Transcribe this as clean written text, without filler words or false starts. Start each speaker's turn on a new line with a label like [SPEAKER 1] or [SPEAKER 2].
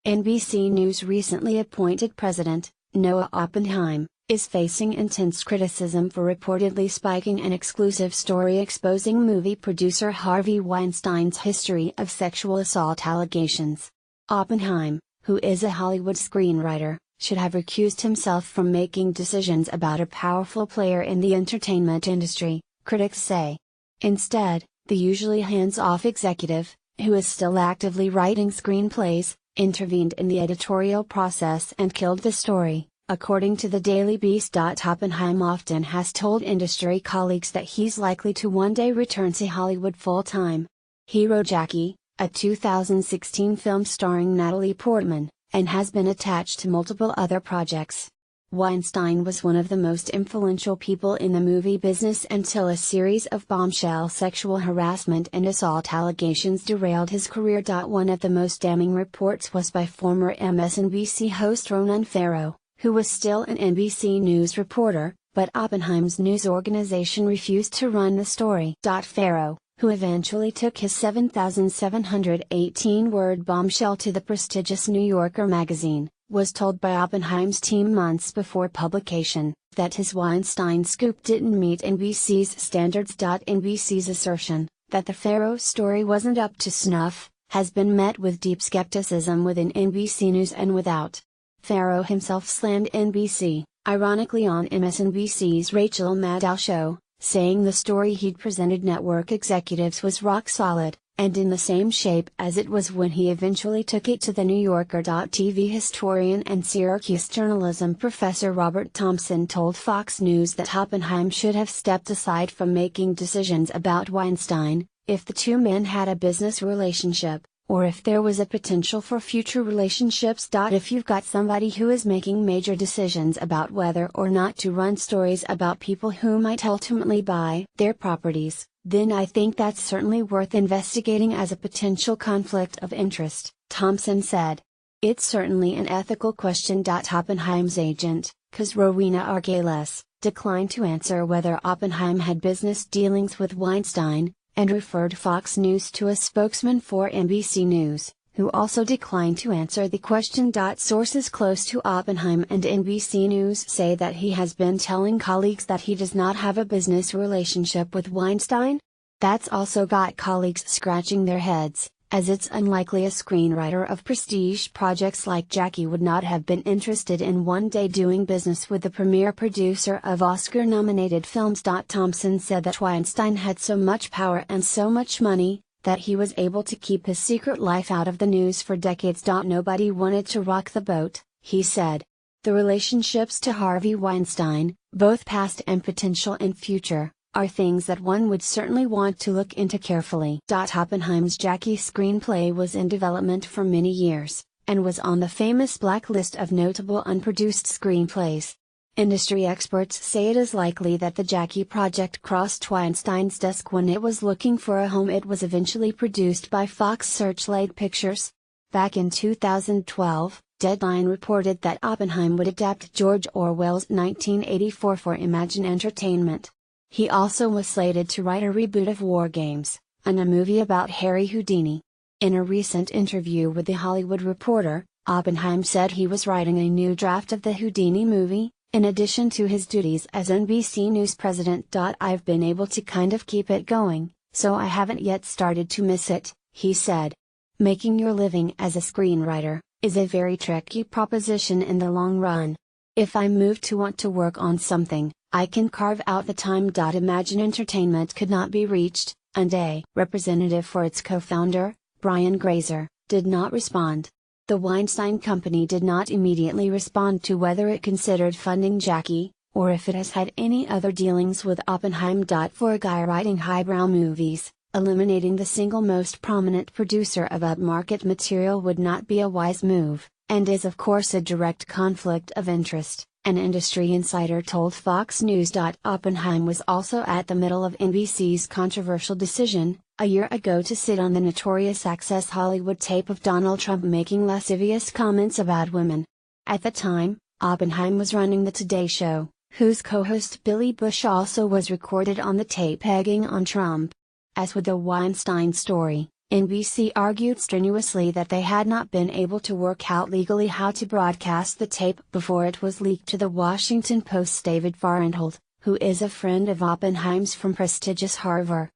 [SPEAKER 1] NBC News recently appointed President, Noah Oppenheim, is facing intense criticism for reportedly spiking an exclusive story exposing movie producer Harvey Weinstein's history of sexual assault allegations. Oppenheim, who is a Hollywood screenwriter, should have recused himself from making decisions about a powerful player in the entertainment industry, critics say. Instead, the usually hands-off executive, who is still actively writing screenplays, intervened in the editorial process and killed the story, according to the Daily Beast. Oppenheim often has told industry colleagues that he's likely to one day return to Hollywood full-time. He wrote Jackie, a 2016 film starring Natalie Portman, and has been attached to multiple other projects. Weinstein was one of the most influential people in the movie business until a series of bombshell sexual harassment and assault allegations derailed his career. One of the most damning reports was by former MSNBC host Ronan Farrow, who was still an NBC News reporter, but Oppenheim's news organization refused to run the story. Farrow, who eventually took his 7,718-word bombshell to the prestigious New Yorker magazine, was told by Oppenheim's team months before publication, that his Weinstein scoop didn't meet NBC's standards. NBC's assertion, that the Farrow story wasn't up to snuff, has been met with deep skepticism within NBC News and without. Farrow himself slammed NBC, ironically on MSNBC's Rachel Maddow show, saying the story he'd presented network executives was rock solid, and in the same shape as it was when he eventually took it to the New Yorker. TV historian and Syracuse journalism professor Robert Thompson told Fox News that Oppenheim should have stepped aside from making decisions about Weinstein, if the two men had a business relationship, or if there was a potential for future relationships. If you've got somebody who is making major decisions about whether or not to run stories about people who might ultimately buy their properties, then I think that's certainly worth investigating as a potential conflict of interest, Thompson said. It's certainly an ethical question. Oppenheim's agent, Rowena Argales, declined to answer whether Oppenheim had business dealings with Weinstein, and referred Fox News to a spokesman for NBC News, who also declined to answer the question. Sources close to Oppenheim and NBC News say that he has been telling colleagues that he does not have a business relationship with Weinstein. That's also got colleagues scratching their heads, as it's unlikely a screenwriter of prestige projects like Jackie would not have been interested in one day doing business with the premier producer of Oscar-nominated films. Thompson said that Weinstein had so much power and so much money, that he was able to keep his secret life out of the news for decades. Nobody wanted to rock the boat, he said. The relationships to Harvey Weinstein, both past and potential and future, are things that one would certainly want to look into carefully. Oppenheim's Jackie screenplay was in development for many years, and was on the famous blacklist of notable unproduced screenplays. Industry experts say it is likely that the Jackie project crossed Weinstein's desk when it was looking for a home. It was eventually produced by Fox Searchlight Pictures. Back in 2012, Deadline reported that Oppenheim would adapt George Orwell's 1984 for Imagine Entertainment. He also was slated to write a reboot of War Games, and a movie about Harry Houdini. In a recent interview with The Hollywood Reporter, Oppenheim said he was writing a new draft of the Houdini movie, in addition to his duties as NBC News president. I've been able to kind of keep it going, so I haven't yet started to miss it, he said. Making your living as a screenwriter is a very tricky proposition in the long run. If I'm moved to want to work on something, I can carve out the time. Imagine Entertainment could not be reached, and a representative for its co-founder, Brian Grazer, did not respond. The Weinstein Company did not immediately respond to whether it considered funding Jackie, or if it has had any other dealings with Oppenheim. For a guy writing highbrow movies, eliminating the single most prominent producer of upmarket material would not be a wise move, and is of course a direct conflict of interest, an industry insider told Fox News. Oppenheim was also at the middle of NBC's controversial decision, a year ago, to sit on the notorious Access Hollywood tape of Donald Trump making lascivious comments about women. At the time, Oppenheim was running the Today Show, whose co-host Billy Bush also was recorded on the tape egging on Trump. As with the Weinstein story, NBC argued strenuously that they had not been able to work out legally how to broadcast the tape before it was leaked to the Washington Post's David Fahrenthold, who is a friend of Oppenheim's from prestigious Harvard.